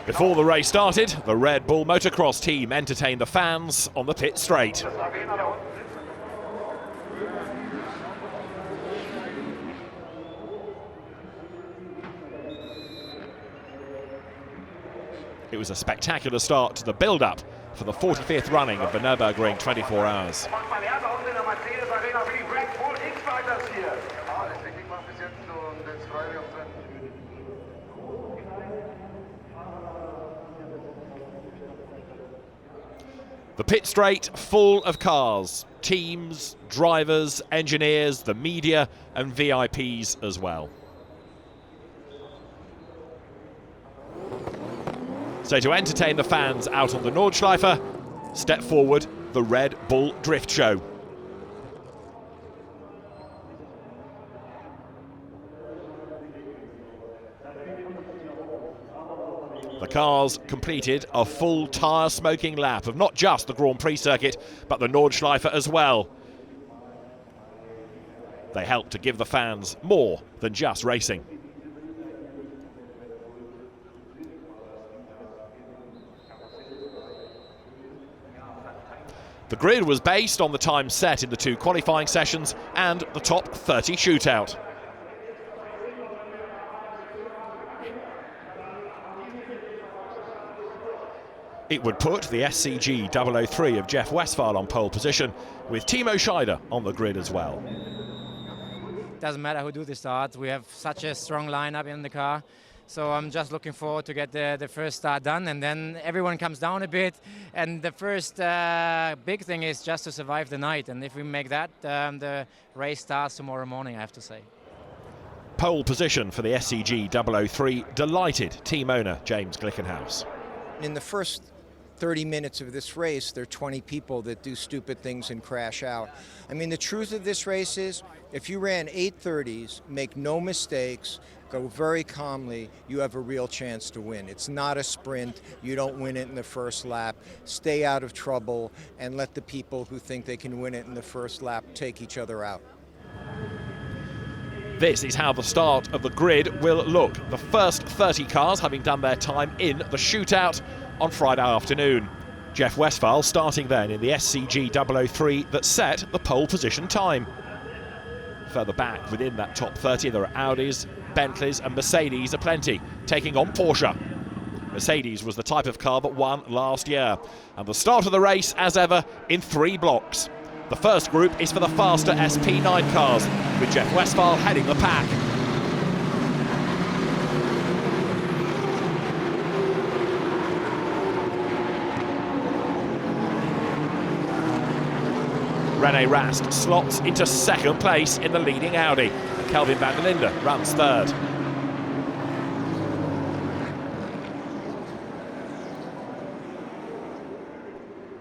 Before the race started, the Red Bull motocross team entertained the fans on the pit straight. It was a spectacular start to the build-up for the 45th running of the Nürburgring 24 hours. The pit straight full of cars, teams, drivers, engineers, the media and VIPs as well. So to entertain the fans out on the Nordschleife, step forward the Red Bull Drift Show. The cars completed a full tyre-smoking lap of not just the Grand Prix circuit, but the Nordschleife as well. They helped to give the fans more than just racing. The grid was based on the time set in the two qualifying sessions and the top 30 shootout. It would put the SCG 003 of Jeff Westphal on pole position, with Timo Scheider on the grid as well. Doesn't matter who do the start, we have such a strong lineup in the car. So I'm just looking forward to get the first start done, and then everyone comes down a bit. And the first big thing is just to survive the night. And if we make that, the race starts tomorrow morning, I have to say. Pole position for the SCG 003 delighted team owner James Glickenhaus. In the first 30 minutes of this race, there are 20 people that do stupid things and crash out. I mean, the truth of this race is, if you ran 8:30s, make no mistakes, go very calmly, you have a real chance to win. It's not a sprint. You don't win it in the first lap. Stay out of trouble and let the people who think they can win it in the first lap take each other out. This is how the start of the grid will look. The first 30 cars having done their time in the shootout on Friday afternoon. Jeff Westphal starting then in the SCG 003 that set the pole position time. Further back within that top 30 there are Audis, Bentleys and Mercedes aplenty, taking on Porsche. Mercedes was the type of car that won last year. And the start of the race, as ever, in 3 blocks. The first group is for the faster SP9 cars, with Jeff Westphal heading the pack. René Rast slots into second place in the leading Audi, and Kelvin van der Linde runs third.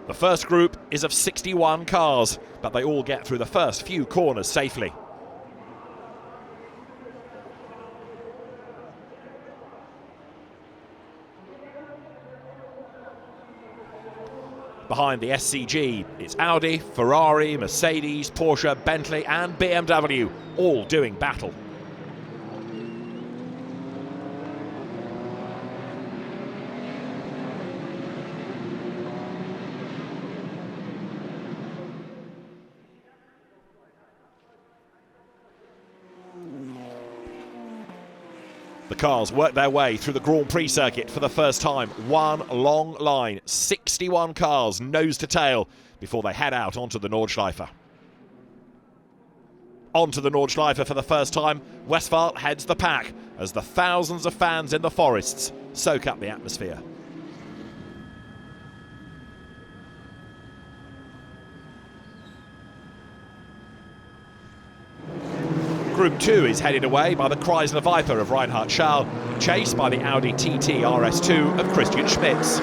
The first group is of 61 cars, but they all get through the first few corners safely. Behind the SCG, it's Audi, Ferrari, Mercedes, Porsche, Bentley and BMW, all doing battle. The cars work their way through the Grand Prix circuit for the first time. One long line, 61 cars nose to tail before they head out onto the Nordschleife. Onto the Nordschleife for the first time, Westphal heads the pack as the thousands of fans in the forests soak up the atmosphere. Group 2 is headed away by the Chrysler Viper of Reinhard Schall, chased by the Audi TT RS2 of Christian Spitze.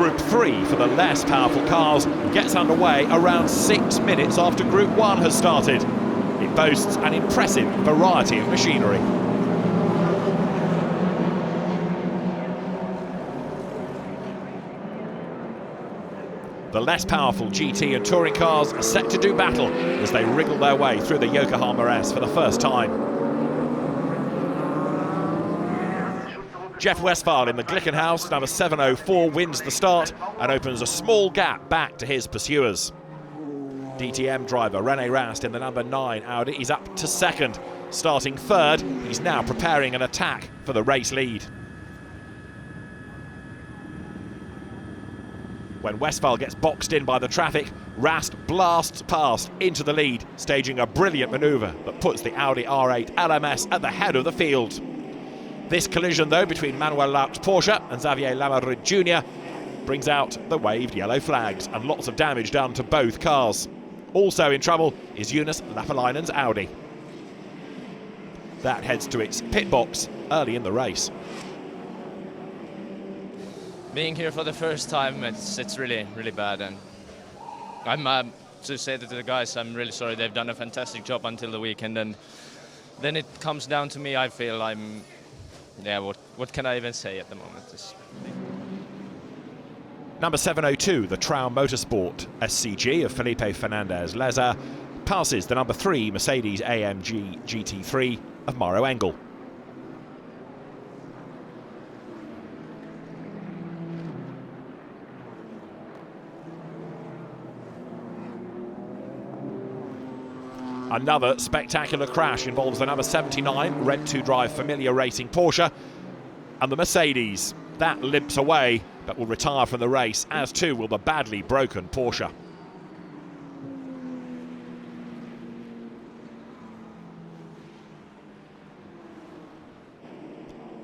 Group 3 for the less powerful cars gets underway around 6 minutes after Group 1 has started. It it boasts an impressive variety of machinery. The less powerful GT and touring cars are set to do battle as they wriggle their way through the Yokohama S for the first time. Jeff Westphal in the Glickenhaus, number 704, wins the start and opens a small gap back to his pursuers. DTM driver René Rast in the number 9 Audi is up to second. Starting third, he's now preparing an attack for the race lead. When Westphal gets boxed in by the traffic, Rast blasts past into the lead, staging a brilliant manoeuvre that puts the Audi R8 LMS at the head of the field. This collision, though, between Manuel Lauch's Porsche and Xavier Lamadrid Jr. brings out the waved yellow flags and lots of damage done to both cars. Also in trouble is Jonas Lapalainen's Audi. That heads to its pit box early in the race. Being here for the first time, it's really bad, and I'm to say that to the guys, I'm really sorry. They've done a fantastic job until the weekend, and then it comes down to me. I feel what can I even say at the moment? Number 702, the Traum Motorsport SCG of Felipe Fernandez Leza, passes the number 3 Mercedes AMG GT3 of Mauro Engel. Another spectacular crash involves the number 79 rent-to-drive Familia Racing Porsche and the Mercedes. That limps away but will retire from the race, as too will the badly broken Porsche.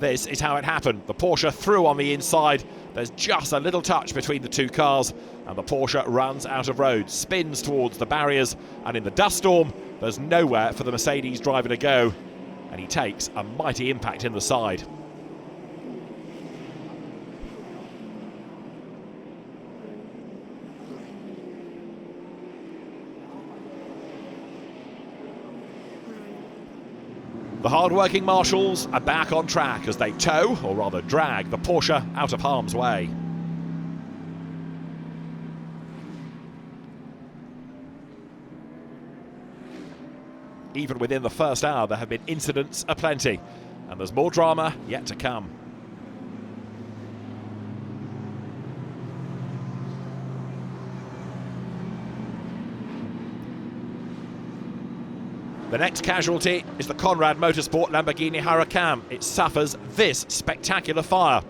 This is how it happened. The Porsche threw on the inside. There's just a little touch between the two cars and the Porsche runs out of road, spins towards the barriers, and in the dust storm there's nowhere for the Mercedes driver to go, and he takes a mighty impact in the side. The hard-working marshals are back on track as they tow, or rather drag, the Porsche out of harm's way. Even within the first hour, there have been incidents aplenty, and there's more drama yet to come. The next casualty is the Conrad Motorsport Lamborghini Huracan. It suffers this spectacular fire.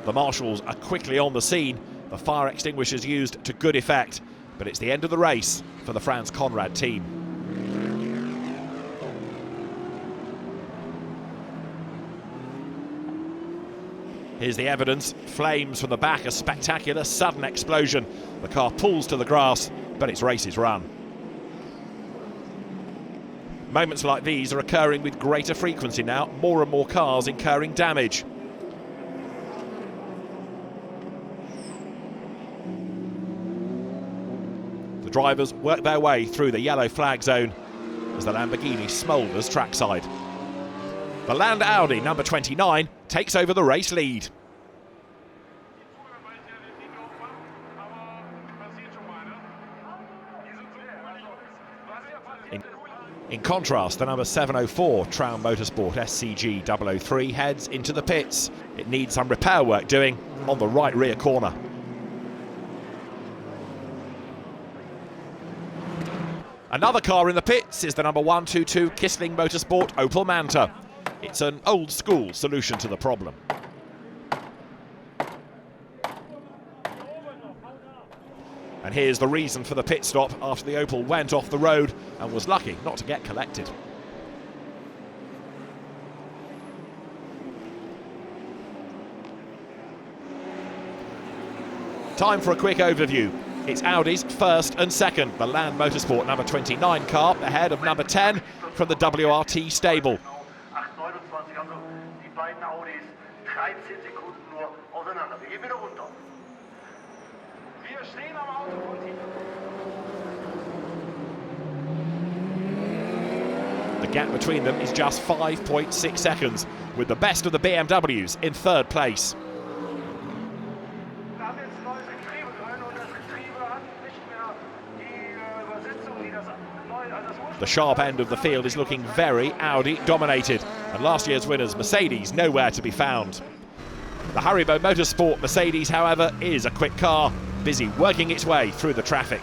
The marshals are quickly on the scene. The fire extinguishers used to good effect, but it's the end of the race for the Franz Conrad team. Here's the evidence. Flames from the back, a spectacular sudden explosion. The car pulls to the grass, but its race is run. Moments like these are occurring with greater frequency now, more and more cars incurring damage. The drivers work their way through the yellow flag zone as the Lamborghini smoulders trackside. The Land Audi, number 29, takes over the race lead. In contrast, the number 704 Traum Motorsport SCG 003 heads into the pits. It needs some repair work doing on the right rear corner. Another car in the pits is the number 122 Kissling Motorsport Opel Manta. It's an old school solution to the problem. And here's the reason for the pit stop after the Opel went off the road and was lucky not to get collected. Time for a quick overview. It's Audi's first and second. The Land Motorsport number 29 car ahead of number 10 from the WRT stable. The gap between them is just 5.6 seconds, with the best of the BMWs in third place. The sharp end of the field is looking very Audi dominated, and last year's winners Mercedes nowhere to be found. The Haribo Motorsport Mercedes, however, is a quick car, busy working its way through the traffic.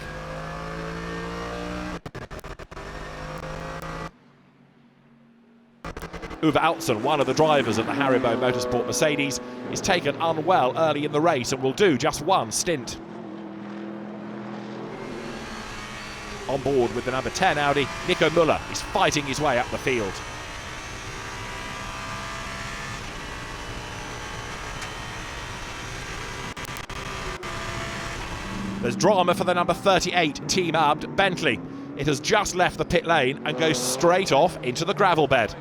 Uwe Altzen, one of the drivers of the Haribo Motorsport Mercedes, is taken unwell early in the race and will do just one stint. On board with the number 10 Audi, Nico Müller is fighting his way up the field. There's drama for the number 38 Team Abt Bentley. It has just left the pit lane and goes straight off into the gravel bed.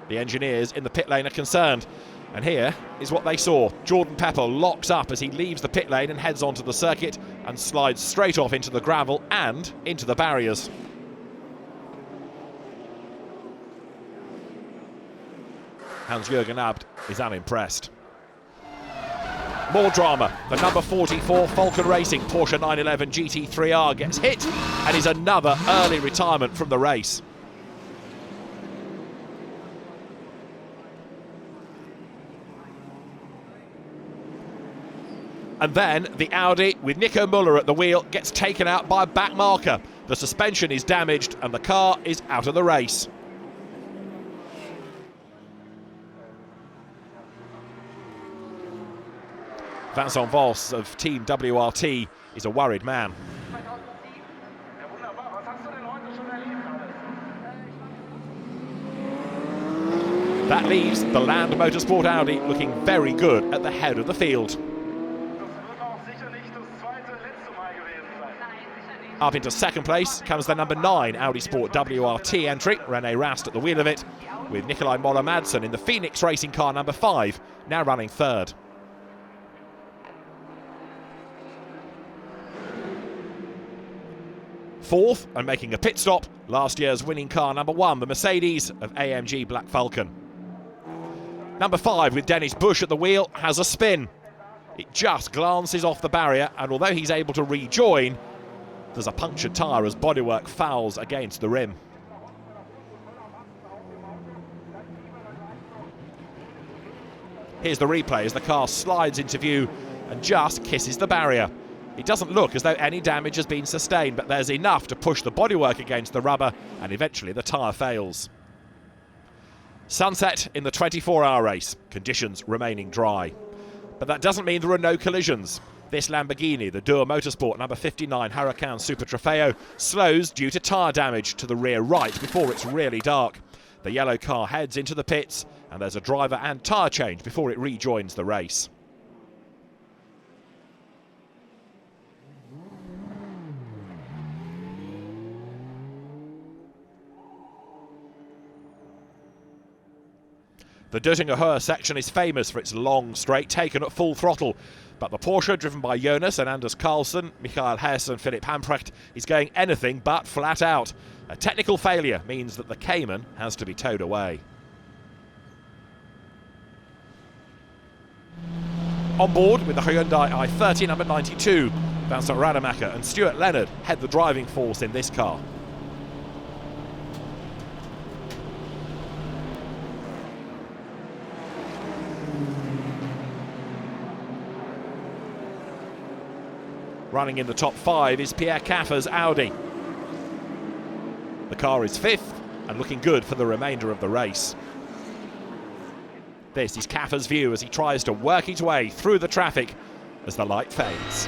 The engineers in the pit lane are concerned, and here is what they saw. Jordan Pepper locks up as he leaves the pit lane and heads onto the circuit and slides straight off into the gravel and into the barriers. Hans-Jürgen Abt is unimpressed. More drama. The number 44 Falcon Racing Porsche 911 GT3R gets hit and is another early retirement from the race. And then the Audi, with Nico Müller at the wheel, gets taken out by a back marker. The suspension is damaged and the car is out of the race. Vincent Voss of Team WRT is a worried man. That leaves the Land Motorsport Audi looking very good at the head of the field. Up into second place comes the number 9 Audi Sport WRT entry, René Rast at the wheel of it, with Nikolai Moller-Madsen in the Phoenix Racing car number 5, now running third. Fourth, and making a pit stop, last year's winning car number 1, the Mercedes of AMG Black Falcon. Number 5, with Dennis Busch at the wheel, has a spin. It just glances off the barrier, and although he's able to rejoin, there's a punctured tyre as bodywork fouls against the rim. Here's the replay as the car slides into view and just kisses the barrier. It doesn't look as though any damage has been sustained, but there's enough to push the bodywork against the rubber, and eventually the tyre fails. Sunset in the 24-hour race, conditions remaining dry. But that doesn't mean there are no collisions. This Lamborghini, the Dur Motorsport number 59 Huracan Super Trofeo, slows due to tyre damage to the rear right before it's really dark. The yellow car heads into the pits, and there's a driver and tyre change before it rejoins the race. The Döttinger Höhe section is famous for its long straight taken at full throttle, but the Porsche, driven by Jonas and Anders Carlsen, Michael Hess and Philipp Hamprecht, is going anything but flat out. A technical failure means that the Cayman has to be towed away. On board with the Hyundai i30 number 92, Vincent Rademacher and Stuart Leonard head the driving force in this car. Running in the top 5 is Pierre Caffer's Audi. The car is 5th and looking good for the remainder of the race. This is Caffer's view as he tries to work his way through the traffic as the light fades.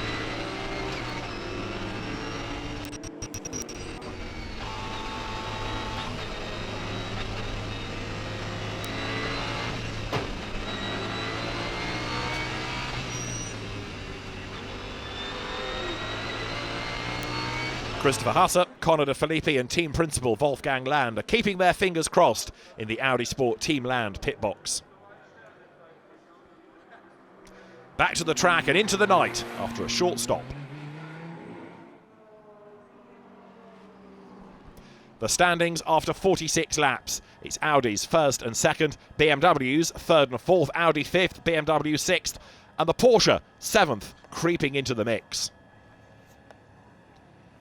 Christopher Husser, Conor de Filippi and team principal Wolfgang Land are keeping their fingers crossed in the Audi Sport Team Land pit box. Back to the track and into the night after a short stop. The standings after 46 laps. It's Audi's first and second, BMW's third and fourth, Audi fifth, BMW sixth, and the Porsche seventh, creeping into the mix.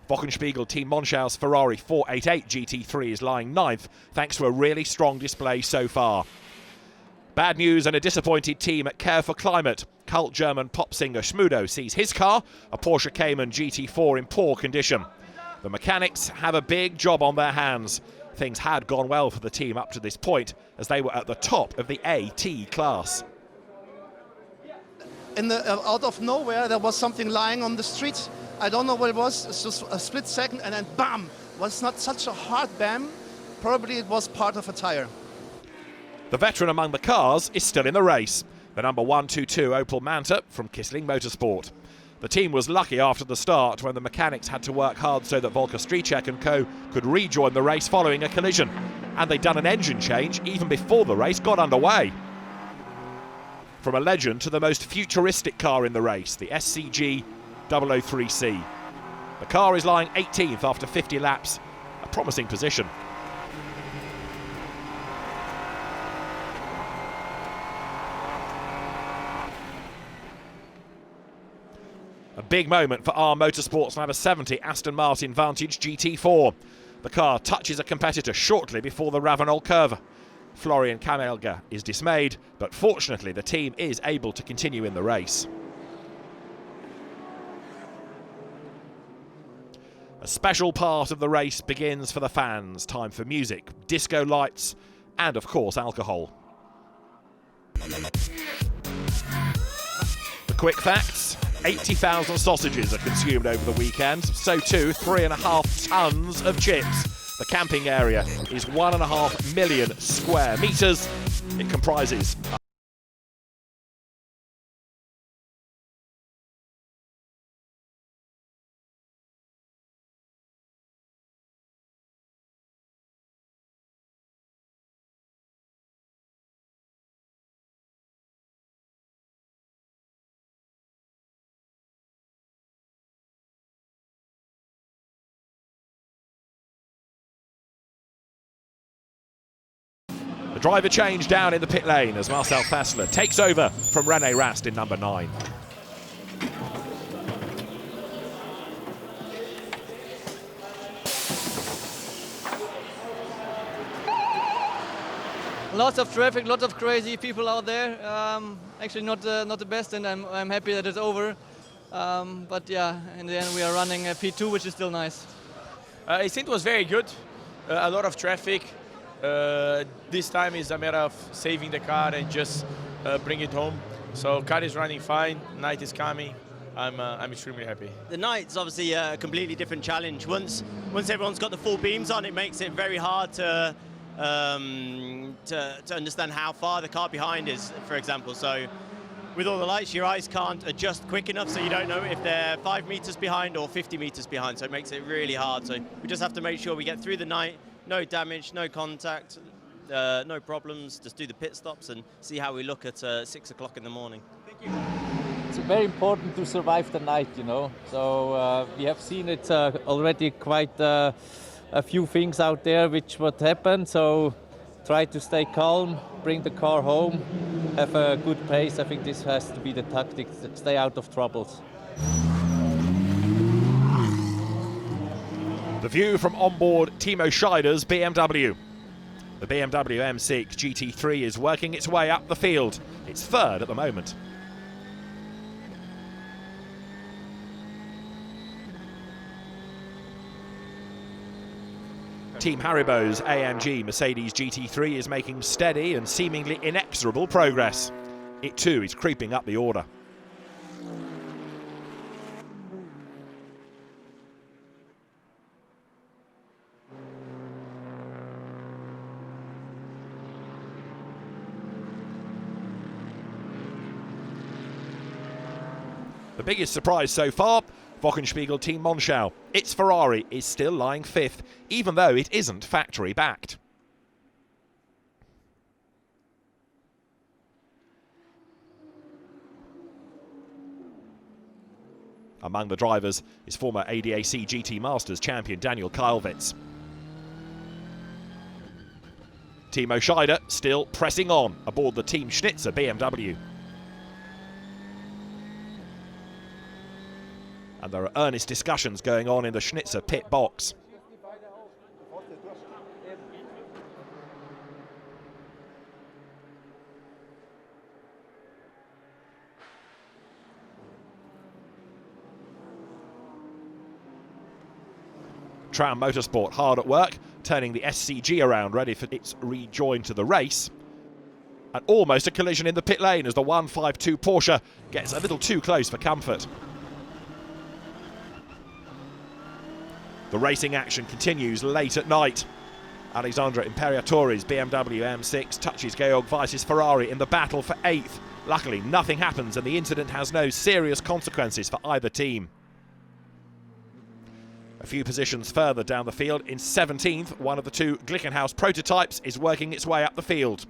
Wochenspiegel Team Monschau's Ferrari 488 GT3 is lying ninth, thanks to a really strong display so far. Bad news and a disappointed team at Care for Climate. Cult German pop singer Schmudo sees his car, a Porsche Cayman GT4, in poor condition. The mechanics have a big job on their hands. Things had gone well for the team up to this point, as they were at the top of the AT class. Out of nowhere, there was something lying on the street. I don't know what it was. It's just a split second, and then bam! It was not such a hard bam. Probably it was part of a tire. The veteran among the cars is still in the race. The number 122 Opel Manta from Kissling Motorsport. The team was lucky after the start when the mechanics had to work hard so that Volker Strycek and co could rejoin the race following a collision. And they'd done an engine change even before the race got underway. From a legend to the most futuristic car in the race, the SCG 003C. The car is lying 18th after 50 laps, a promising position. A big moment for R Motorsport's number 70 Aston Martin Vantage GT4. The car touches a competitor shortly before the Ravenol curve. Florian Kamelga is dismayed, but fortunately the team is able to continue in the race. A special part of the race begins for the fans. Time for music, disco lights, and of course alcohol. The quick facts: 80,000 sausages are consumed over the weekend, so too 3.5 tons of chips. The camping area is 1.5 million square metres. It comprises the driver change down in the pit lane as Marcel Fassler takes over from René Rast in number 9. Lots of traffic, lots of crazy people out there. Actually not the best, and I'm happy that it's over. But yeah, in the end we are running a P2, which is still nice. I think it was very good. A lot of traffic. This time is a matter of saving the car and just bring it home. So car is running fine, night is coming. I'm extremely happy. The night's obviously a completely different challenge. Once everyone's got the full beams on, it makes it very hard to understand how far the car behind is, for example. So with all the lights, your eyes can't adjust quick enough, so you don't know if they're 5 meters behind or 50 meters behind. So it makes it really hard. So we just have to make sure we get through the night. No damage, no contact, no problems. Just do the pit stops and see how we look at 6 o'clock in the morning. Thank you. It's very important to survive the night, you know. So we have seen it already quite a few things out there which would happen. So try to stay calm, bring the car home, have a good pace. I think this has to be the tactic, stay out of troubles. The view from onboard Timo Scheider's BMW. The BMW M6 GT3 is working its way up the field. It's third at the moment. Team Haribo's AMG Mercedes GT3 is making steady and seemingly inexorable progress. It too is creeping up the order. The biggest surprise so far, Wochenspiegel Team Monschau. Its Ferrari is still lying 5th, even though it isn't factory backed. Among the drivers is former ADAC GT Masters champion Daniel Kylwitz. Timo Scheider still pressing on aboard the Team Schnitzer BMW. And there are earnest discussions going on in the Schnitzer pit box. Tram Motorsport hard at work, turning the SCG around, ready for its rejoin to the race. And almost a collision in the pit lane as the 152 Porsche gets a little too close for comfort. The racing action continues late at night. Alessandro Imperatori's BMW M6 touches Georg Weiss's Ferrari in the battle for 8th. Luckily, nothing happens and the incident has no serious consequences for either team. A few positions further down the field, in 17th, one of the two Glickenhaus prototypes is working its way up the field.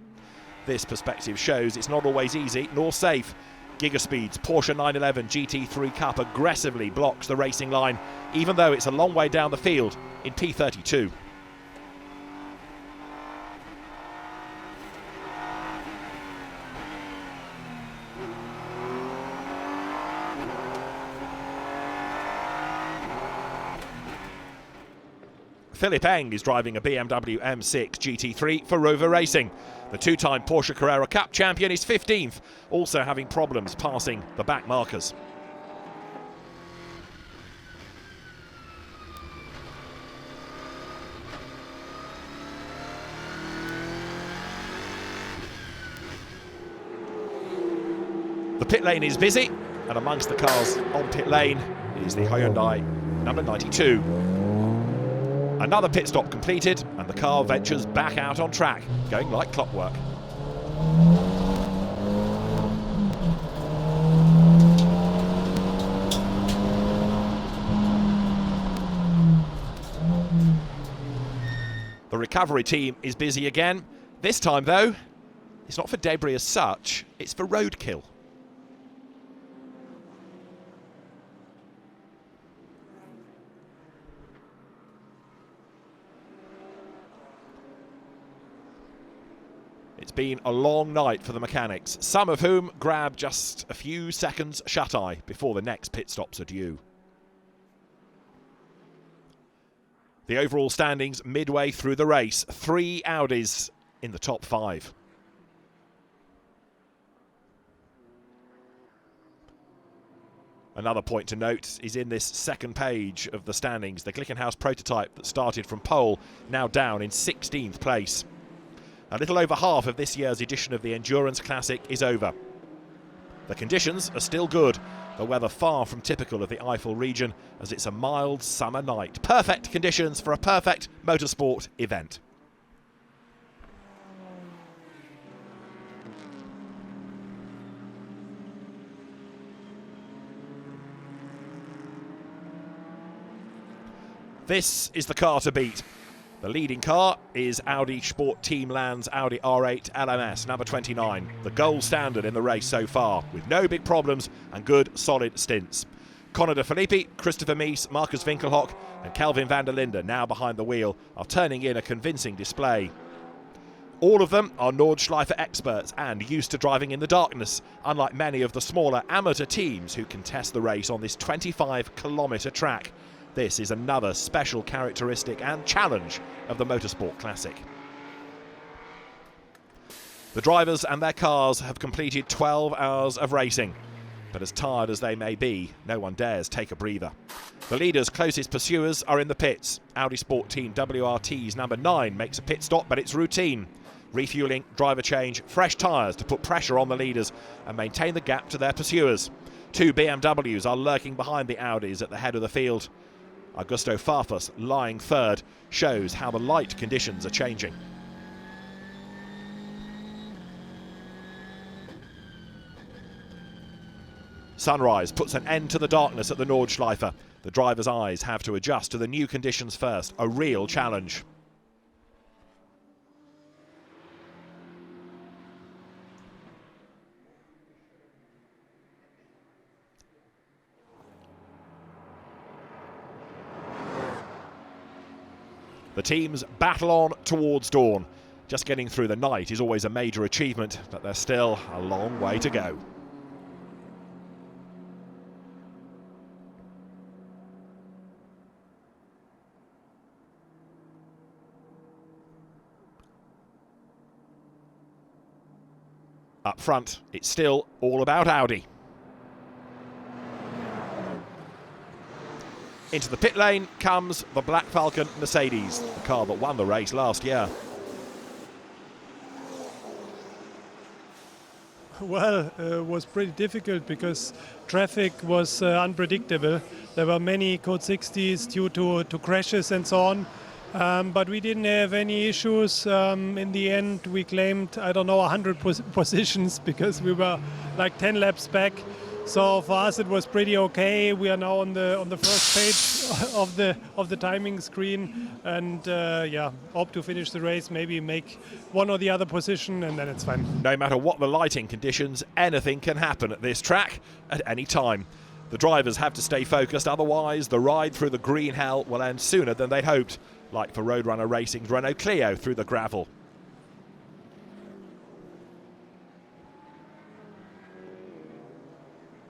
This perspective shows it's not always easy nor safe. Gigaspeed's Porsche 911 GT3 Cup aggressively blocks the racing line, even though it's a long way down the field in P32. Philipp Eng is driving a BMW M6 GT3 for Rover Racing. The two-time Porsche Carrera Cup champion is 15th, also having problems passing the back markers. The pit lane is busy, and amongst the cars on pit lane is the Hyundai number 92. Another pit stop completed, and the car ventures back out on track, going like clockwork. The recovery team is busy again. This time, though, it's not for debris as such, it's for roadkill. It's been a long night for the mechanics, some of whom grab just a few seconds shut-eye before the next pit stops are due. The overall standings midway through the race, 3 Audis in the top 5. Another point to note is in this second page of the standings, the Glickenhaus prototype that started from pole, now down in 16th place. A little over half of this year's edition of the Endurance Classic is over. The conditions are still good, the weather far from typical of the Eifel region, as it's a mild summer night. Perfect conditions for a perfect motorsport event. This is the car to beat. The leading car is Audi Sport Teamland's Audi R8 LMS, number 29, the gold standard in the race so far, with no big problems and good, solid stints. Conor de Filippi, Christopher Mies, Marcus Winkelhock and Kelvin van der Linde, now behind the wheel, are turning in a convincing display. All of them are Nordschleife experts and used to driving in the darkness, unlike many of the smaller amateur teams who contest the race on this 25-kilometre track. This is another special characteristic and challenge of the Motorsport Classic. The drivers and their cars have completed 12 hours of racing, but as tired as they may be, no one dares take a breather. The leaders' closest pursuers are in the pits. Audi Sport Team WRT's number 9 makes a pit stop, but it's routine. Refueling, driver change, fresh tyres to put pressure on the leaders and maintain the gap to their pursuers. 2 BMWs are lurking behind the Audis at the head of the field. Augusto Farfus, lying third, shows how the light conditions are changing. Sunrise puts an end to the darkness at the Nordschleife. The driver's eyes have to adjust to the new conditions first, a real challenge. The teams battle on towards dawn. Just getting through the night is always a major achievement, but there's still a long way to go. Up front, it's still all about Audi. Into the pit lane comes the Black Falcon Mercedes, the car that won the race last year. Well, it was pretty difficult because traffic was unpredictable. There were many code 60s due to crashes and so on. But we didn't have any issues. In the end, we claimed, I don't know, 100 positions because we were like 10 laps back. So for us, it was pretty okay. We are now on the first page of the timing screen, and yeah, hope to finish the race. Maybe make one or the other position, and then it's fine. No matter what the lighting conditions, anything can happen at this track at any time. The drivers have to stay focused, otherwise the ride through the green hell will end sooner than they'd hoped, like for Roadrunner Racing's Renault Clio through the gravel.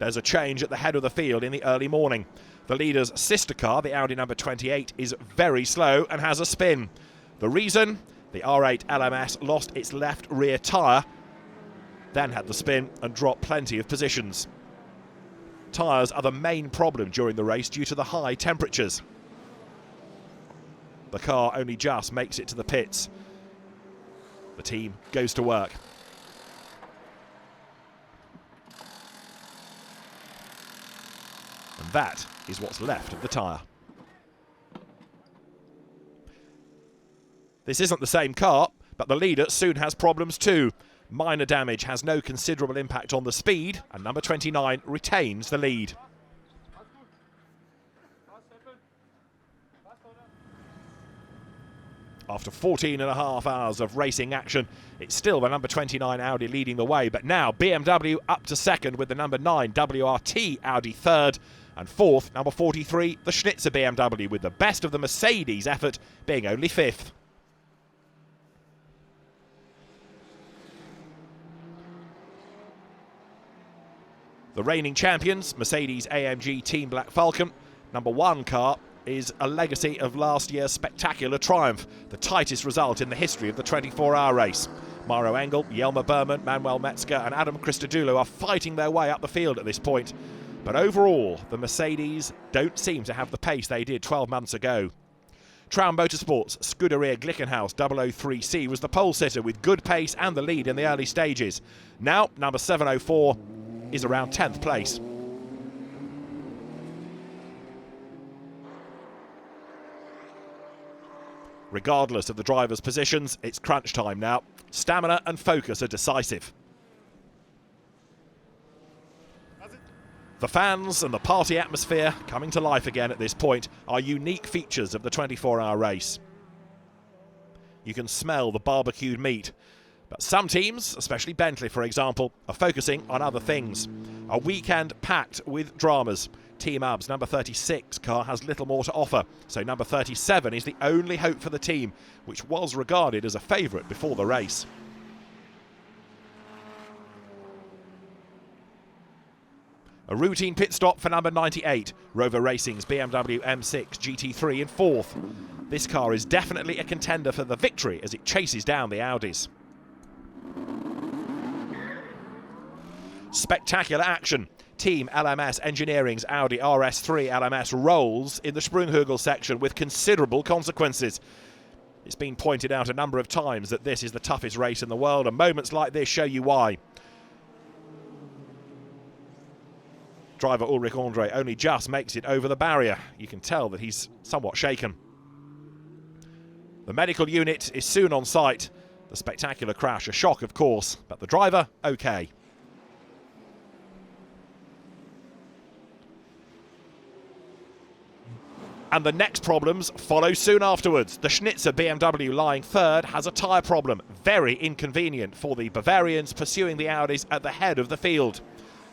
There's a change at the head of the field in the early morning. The leader's sister car, the Audi number 28, is very slow and has a spin. The reason? The R8 LMS lost its left rear tyre, then had the spin and dropped plenty of positions. Tyres are the main problem during the race due to the high temperatures. The car only just makes it to the pits. The team goes to work. And that is what's left of the tyre. This isn't the same car, but the leader soon has problems too. Minor damage has no considerable impact on the speed, and number 29 retains the lead. After 14.5 hours of racing action, it's still the number 29 Audi leading the way, but now BMW up to second with the number 9 WRT Audi third, and fourth, number 43, the Spitze BMW, with the best of the Mercedes effort being only fifth. The reigning champions, Mercedes-AMG Team Black Falcon, number 1 car, is a legacy of last year's spectacular triumph, the tightest result in the history of the 24-hour race. Mauro Engel, Jelmer Berman, Manuel Metzger and Adam Christodoulou are fighting their way up the field at this point. But overall, the Mercedes don't seem to have the pace they did 12 months ago. Traum Motorsports' Scuderia Glickenhaus 003C was the pole sitter with good pace and the lead in the early stages. Now, number 704 is around 10th place. Regardless of the drivers' positions, it's crunch time now. Stamina and focus are decisive. The fans and the party atmosphere coming to life again at this point are unique features of the 24-hour race. You can smell the barbecued meat. But some teams, especially Bentley for example, are focusing on other things. A weekend packed with dramas. Team UB's number 36 car has little more to offer, so number 37 is the only hope for the team, which was regarded as a favourite before the race. A routine pit stop for number 98, Rover Racing's BMW M6 GT3 in fourth. This car is definitely a contender for the victory as it chases down the Audis. Spectacular action. Team LMS Engineering's Audi RS3 LMS rolls in the Sprunghögel section with considerable consequences. It's been pointed out a number of times that this is the toughest race in the world, and moments like this show you why. Driver Ulrich Andre only just makes it over the barrier. You can tell that he's somewhat shaken. The medical unit is soon on site. The spectacular crash, a shock of course, but the driver, okay. And the next problems follow soon afterwards. The Schnitzer BMW lying third has a tyre problem. Very inconvenient for the Bavarians pursuing the Audis at the head of the field.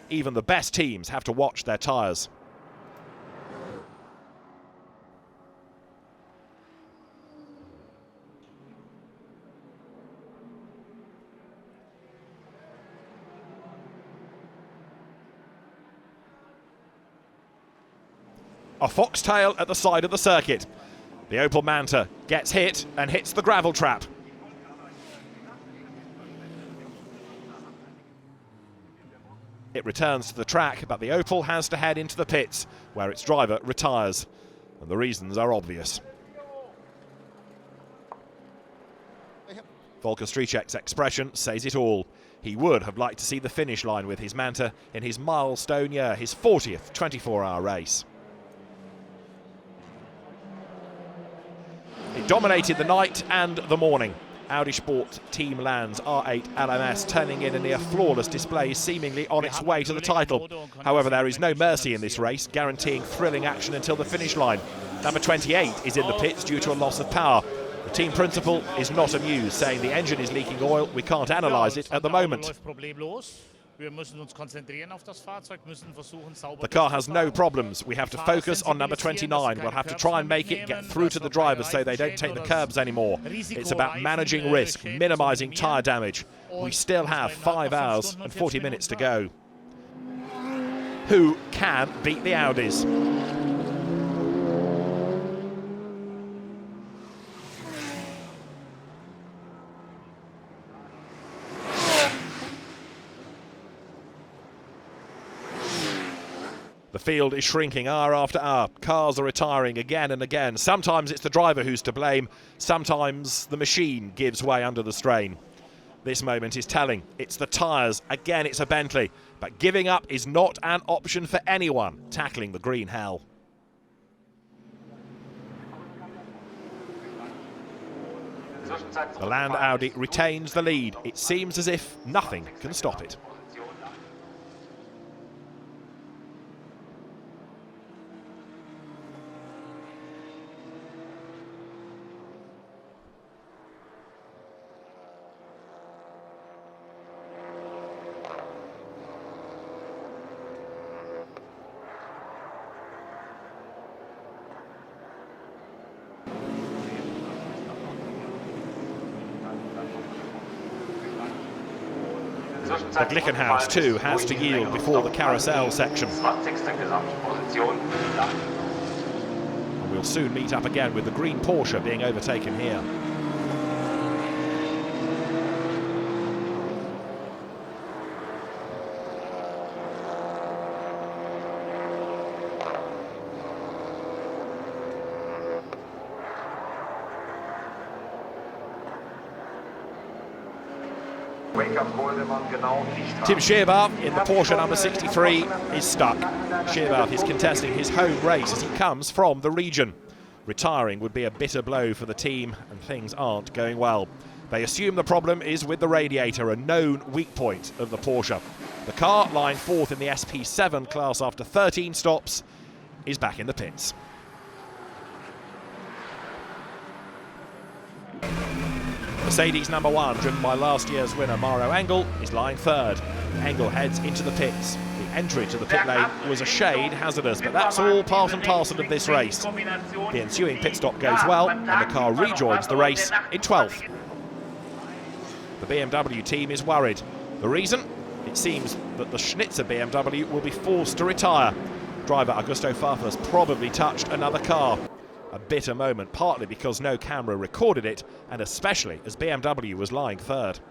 Even the best teams have to watch their tyres. A foxtail at the side of the circuit. The Opel Manta gets hit and hits the gravel trap. It returns to the track, but the Opel has to head into the pits, where its driver retires. And the reasons are obvious. Volker Strychek's expression says it all. He would have liked to see the finish line with his Manta in his milestone year, his 40th 24-hour race. It dominated the night and the morning. Audi Sport Team Land's R8 LMS turning in a near flawless display, seemingly on its way to the title. However, there is no mercy in this race, guaranteeing thrilling action until the finish line. Number 28 is in the pits due to a loss of power. The team principal is not amused, saying the engine is leaking oil, we can't analyse it at the moment. The car has no problems. We have to focus on number 29. We'll have to try and make it get through to the drivers so they don't take the curbs anymore. It's about managing risk, minimising tyre damage. We still have 5 hours and 40 minutes to go. Who can beat the Audis? The field is shrinking hour after hour. Cars are retiring again and again. Sometimes it's the driver who's to blame. Sometimes the machine gives way under the strain. This moment is telling. It's the tyres. Again, it's a Bentley. But giving up is not an option for anyone tackling the green hell. The Land Audi retains the lead. It seems as if nothing can stop it. The Glickenhaus too has to yield before the carousel section. And we'll soon meet up again with the green Porsche being overtaken here. Tim Scheerbarth in the Porsche number 63 is stuck. Scheerbarth is contesting his home race as he comes from the region. Retiring would be a bitter blow for the team, and things aren't going well. They assume the problem is with the radiator, a known weak point of the Porsche. The car, lying fourth in the SP7 class after 13 stops, is back in the pits. Mercedes number 1, driven by last year's winner Mauro Engel, is lying third. Engel heads into the pits. The entry to the pit lane was a shade hazardous, but that's all part and parcel of this race. The ensuing pit stop goes well, and the car rejoins the race in 12th. The BMW team is worried. The reason? It seems that the Schnitzer BMW will be forced to retire. Driver Augusto Farfus probably touched another car. A bitter moment, partly because no camera recorded it, and especially as BMW was lying third.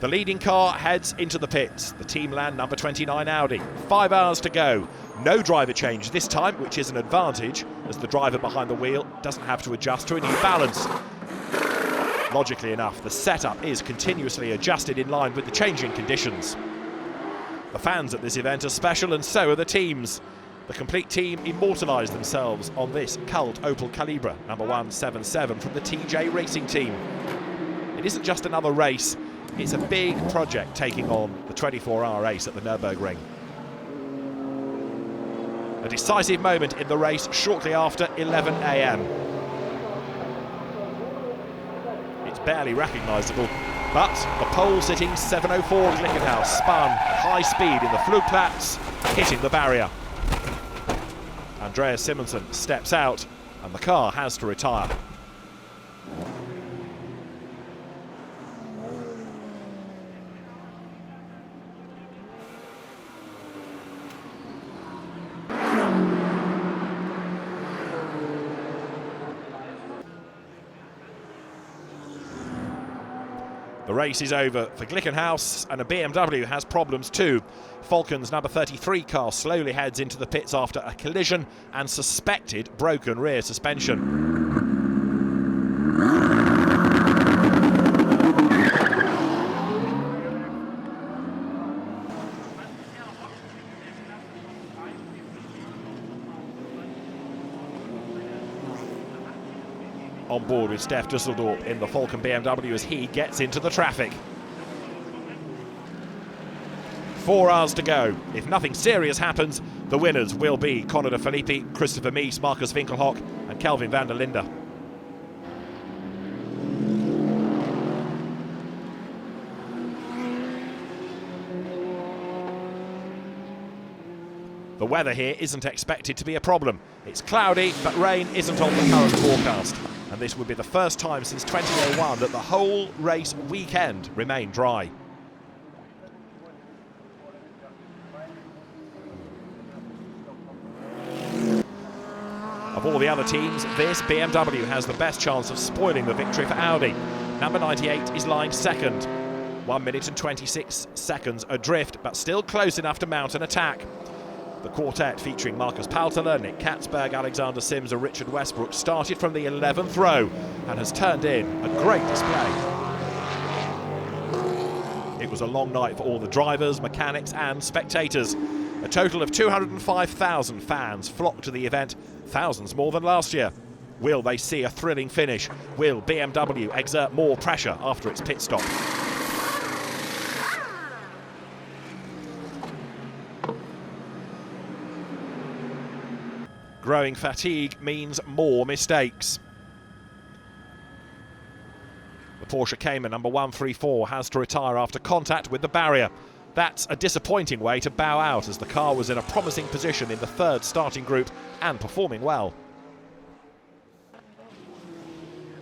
The leading car heads into the pits, the Team Land number 29 Audi. 5 hours to go. No driver change this time, which is an advantage, as the driver behind the wheel doesn't have to adjust to a new balance. Logically enough, the setup is continuously adjusted in line with the changing conditions. The fans at this event are special, and so are the teams. The complete team immortalised themselves on this cult Opel Calibra number 177 from the TJ Racing team. It isn't just another race, it's a big project taking on the 24-hour race at the Nürburgring. A decisive moment in the race shortly after 11 AM. It's barely recognisable, but the pole-sitting 704 Glickenhaus spun at high speed in the Flugplatz, hitting the barrier. Andreas Simonsen steps out, and the car has to retire. The race is over for Glickenhaus, and a BMW has problems too. Falcon's number 33 car slowly heads into the pits after a collision and suspected broken rear suspension. On board with Stef Dusseldorp in the Falcon BMW as he gets into the traffic. 4 hours to go. If nothing serious happens, the winners will be Conor de Filippi, Christopher Mies, Marcus Winkelhock and Kelvin van der Linde. The weather here isn't expected to be a problem. It's cloudy, but rain isn't on the current forecast. And this would be the first time since 2001 that the whole race weekend remained dry. Of all the other teams, this BMW has the best chance of spoiling the victory for Audi. Number 98 is lying second. 1 minute and 26 seconds adrift, but still close enough to mount an attack. The quartet featuring Marcus Palteler, Nick Katzberg, Alexander Sims and Richard Westbrook started from the 11th row and has turned in a great display. It was a long night for all the drivers, mechanics and spectators. A total of 205,000 fans flocked to the event, thousands more than last year. Will they see a thrilling finish? Will BMW exert more pressure after its pit stop? Growing fatigue means more mistakes. The Porsche Cayman number 134 has to retire after contact with the barrier. That's a disappointing way to bow out, as the car was in a promising position in the third starting group and performing well.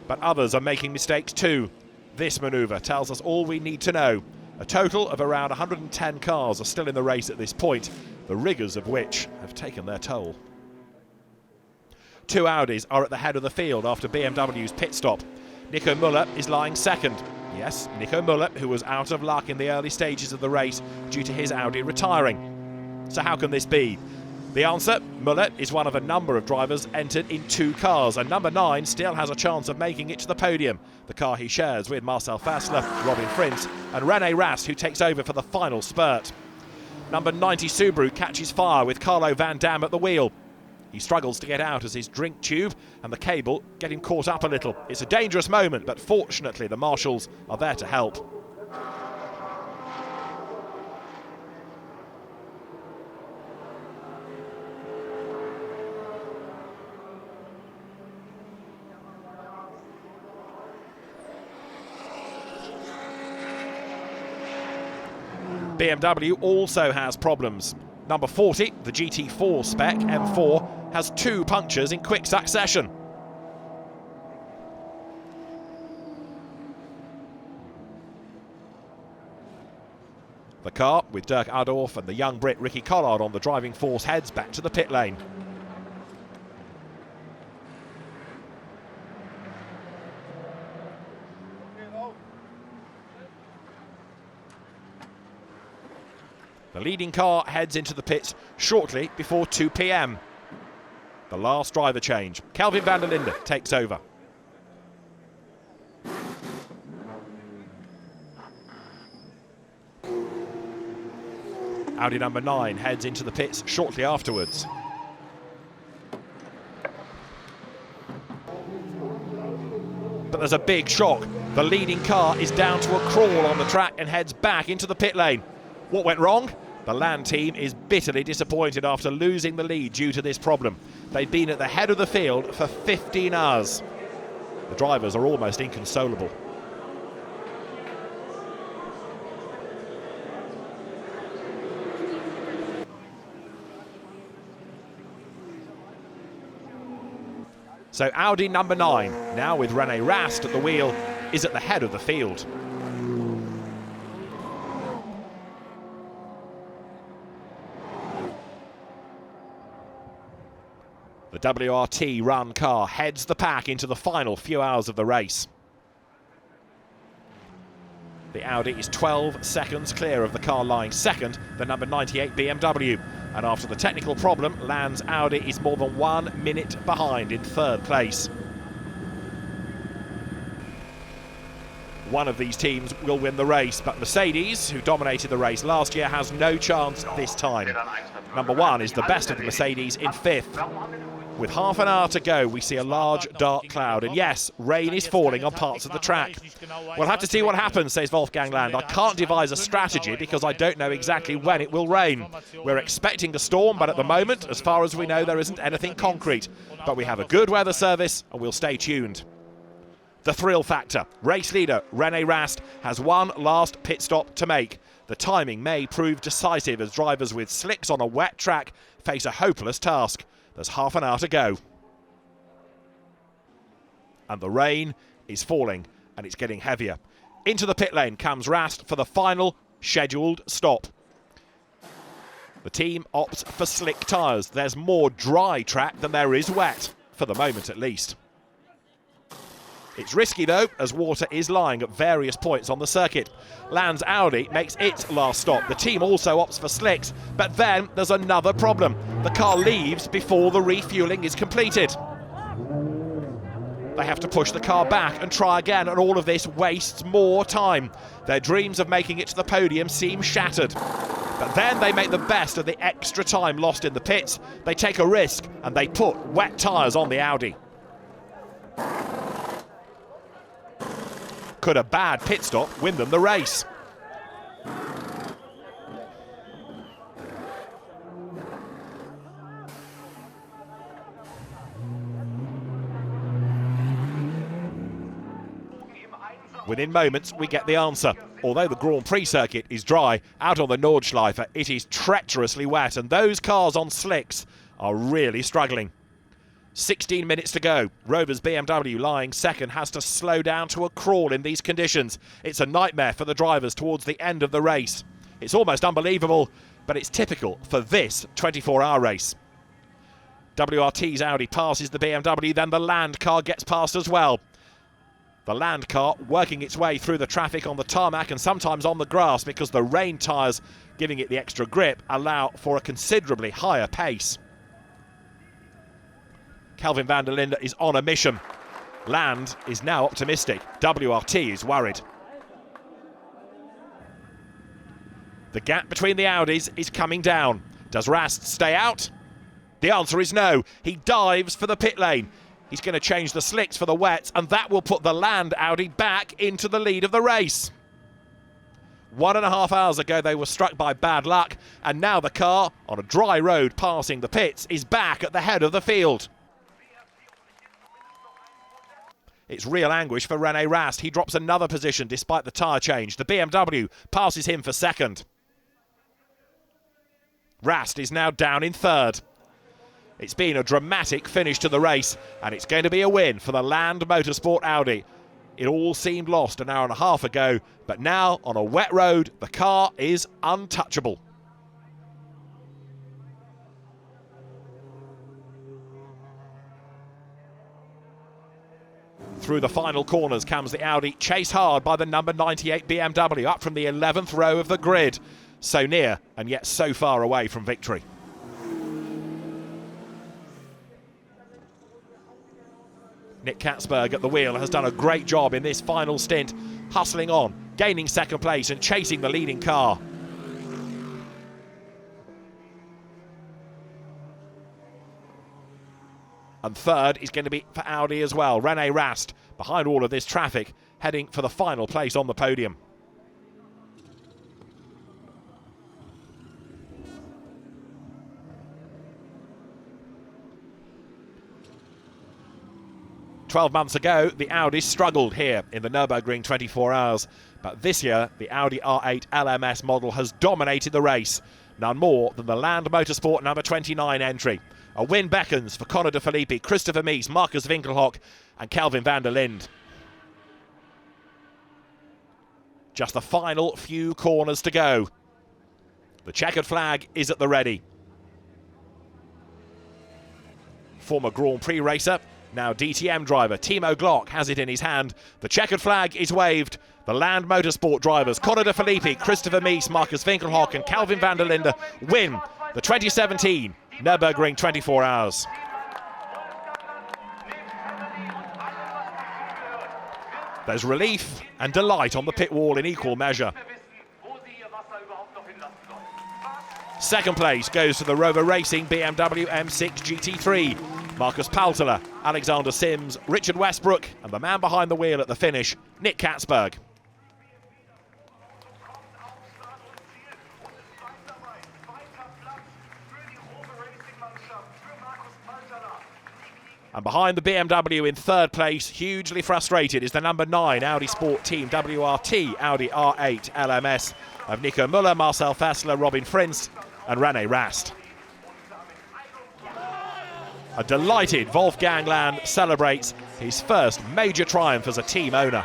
But others are making mistakes too. This manoeuvre tells us all we need to know. A total of around 110 cars are still in the race at this point, the rigours of which have taken their toll. 2 Audis are at the head of the field after BMW's pit stop. Nico Müller is lying second. Yes, Nico Müller, who was out of luck in the early stages of the race due to his Audi retiring. So how can this be? The answer, Müller is one of a number of drivers entered in 2 cars, and number 9 still has a chance of making it to the podium, the car he shares with Marcel Fassler, Robin Frintz and René Rast, who takes over for the final spurt. Number 90 Subaru catches fire with Carlo Van Dam at the wheel. He struggles to get out as his drink tube and the cable get him caught up a little. It's a dangerous moment, but fortunately the marshals are there to help. BMW also has problems. Number 40, the GT4 spec M4, has 2 punctures in quick succession. The car, with Dirk Adorf and the young Brit Ricky Collard on the driving force, heads back to the pit lane. The leading car heads into the pits shortly before 2 p.m. The last driver change. Kelvin van der Linde takes over. Audi number 9 heads into the pits shortly afterwards. But there's a big shock. The leading car is down to a crawl on the track and heads back into the pit lane. What went wrong? The Land team is bitterly disappointed after losing the lead due to this problem. They've been at the head of the field for 15 hours. The drivers are almost inconsolable. So Audi number 9, now with René Rast at the wheel, is at the head of the field. The WRT run car heads the pack into the final few hours of the race. The Audi is 12 seconds clear of the car lying second, the number 98 BMW. And after the technical problem, Land's Audi is more than 1 minute behind in third place. One of these teams will win the race, but Mercedes, who dominated the race last year, has no chance this time. Number 1 is the best of the Mercedes in 5th. With half an hour to go, we see a large dark cloud, and yes, rain is falling on parts of the track. We'll have to see what happens, says Wolfgang Land. I can't devise a strategy because I don't know exactly when it will rain. We're expecting a storm, but at the moment, as far as we know, there isn't anything concrete. But we have a good weather service, and we'll stay tuned. The thrill factor. Race leader René Rast has one last pit stop to make. The timing may prove decisive as drivers with slicks on a wet track face a hopeless task. There's half an hour to go. And the rain is falling, and it's getting heavier. Into the pit lane comes Rast for the final scheduled stop. The team opts for slick tyres. There's more dry track than there is wet, for the moment at least. It's risky though, as water is lying at various points on the circuit. Land's Audi makes its last stop. The team also opts for slicks, but then there's another problem. The car leaves before the refuelling is completed. They have to push the car back and try again, and all of this wastes more time. Their dreams of making it to the podium seem shattered. But then they make the best of the extra time lost in the pits. They take a risk and they put wet tyres on the Audi. Could a bad pit stop win them the race? Within moments, we get the answer. Although the Grand Prix circuit is dry, out on the Nordschleife, it is treacherously wet, and those cars on slicks are really struggling. 16 minutes to go. Rover's BMW, lying second, has to slow down to a crawl in these conditions. It's a nightmare for the drivers towards the end of the race. It's almost unbelievable, but it's typical for this 24-hour race. WRT's Audi passes the BMW, then the Land car gets past as well. The Land car working its way through the traffic on the tarmac and sometimes on the grass because the rain tyres, giving it the extra grip, allow for a considerably higher pace. Kelvin van der Linde is on a mission. Land is now optimistic. WRT is worried. The gap between the Audis is coming down. Does Rast stay out? The answer is no. He dives for the pit lane. He's going to change the slicks for the wets, and that will put the Land Audi back into the lead of the race. 1.5 hours ago, they were struck by bad luck, and now the car, on a dry road passing the pits, is back at the head of the field. It's real anguish for René Rast. He drops another position despite the tyre change. The BMW passes him for second. Rast is now down in third. It's been a dramatic finish to the race, and it's going to be a win for the Land Motorsport Audi. It all seemed lost an hour and a half ago, but now on a wet road, the car is untouchable. Through the final corners comes the Audi, chased hard by the number 98 BMW, up from the 11th row of the grid. So near, and yet so far away from victory. Nick Katzberg at the wheel has done a great job in this final stint, hustling on, gaining second place and chasing the leading car. And third is going to be for Audi as well. René Rast, behind all of this traffic, heading for the final place on the podium. "12 months ago, the Audi struggled here in the Nürburgring 24 hours. But this year, the Audi R8 LMS model has dominated the race. None more than the Land Motorsport number 29 entry. A win beckons for Conor de Philippi, Christopher Mies, Marcus Winkelhock and Kelvin van der Linde. Just the final few corners to go. The checkered flag is at the ready. Former Grand Prix racer, now DTM driver, Timo Glock has it in his hand. The checkered flag is waved. The Land Motorsport drivers, Connor De Filippi, Christopher Mies, Marcus Winkelhock and Calvin van der Linde win the 2017 Nürburgring 24 Hours. There's relief and delight on the pit wall in equal measure. Second place goes to the Rover Racing BMW M6 GT3. Marcus Paltela, Alexander Sims, Richard Westbrook and the man behind the wheel at the finish, Nick Katzberg. And behind the BMW in third place, hugely frustrated, is the number 9 Audi Sport Team WRT Audi R8 LMS of Nico Müller, Marcel Fessler, Robin Frinst and René Rast. A delighted Wolfgang Land celebrates his first major triumph as a team owner.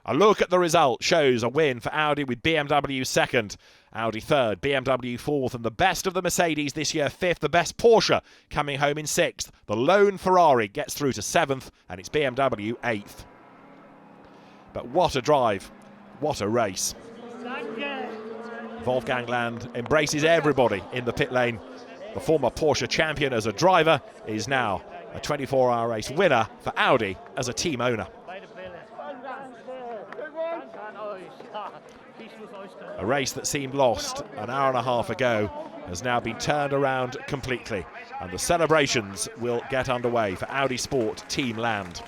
A look at the result shows a win for Audi with BMW second, Audi third, BMW fourth, and the best of the Mercedes this year fifth, the best Porsche coming home in sixth. The lone Ferrari gets through to seventh, and it's BMW eighth. But what a drive, what a race. Wolfgang Land embraces everybody in the pit lane. The former Porsche champion as a driver is now a 24-hour race winner for Audi as a team owner. A race that seemed lost an hour and a half ago has now been turned around completely, and the celebrations will get underway for Audi Sport Team Land.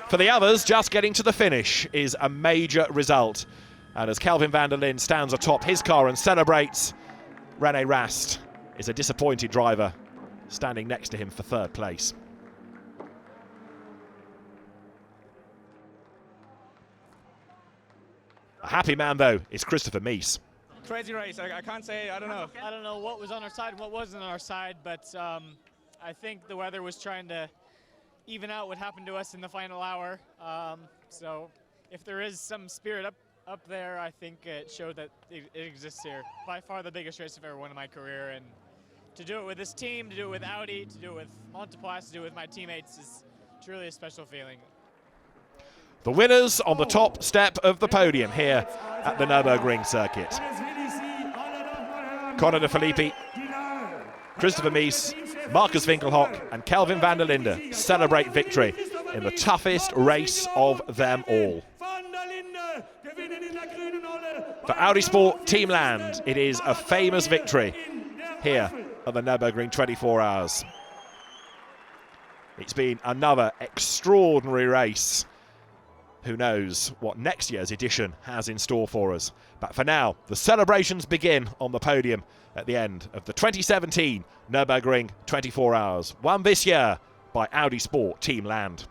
For the others, just getting to the finish is a major result. And as Calvin van der Linde stands atop his car and celebrates, René Rast is a disappointed driver standing next to him for third place. A happy man, though, is Christopher Mies. Crazy race. I can't say. I don't know. I don't know what was on our side and what wasn't on our side, but I think the weather was trying to even out what happened to us in the final hour. So if there is some spirit up there, I think it showed that it exists here. By far the biggest race I've ever won in my career, and to do it with this team, to do it with Audi, to do it with Monteplas, to do it with my teammates is truly a special feeling. The winners on the top step of the podium here at the Nürburgring circuit. Connor De Filippi, Christopher Mies, Marcus Winkelhock and Calvin van der Linde celebrate victory in the toughest race of them all. For Audi Sport Team Land, it is a famous victory here at the Nürburgring 24 Hours. It's been another extraordinary race. Who knows what next year's edition has in store for us. But for now, the celebrations begin on the podium at the end of the 2017 Nürburgring 24 Hours, won this year by Audi Sport Team Land.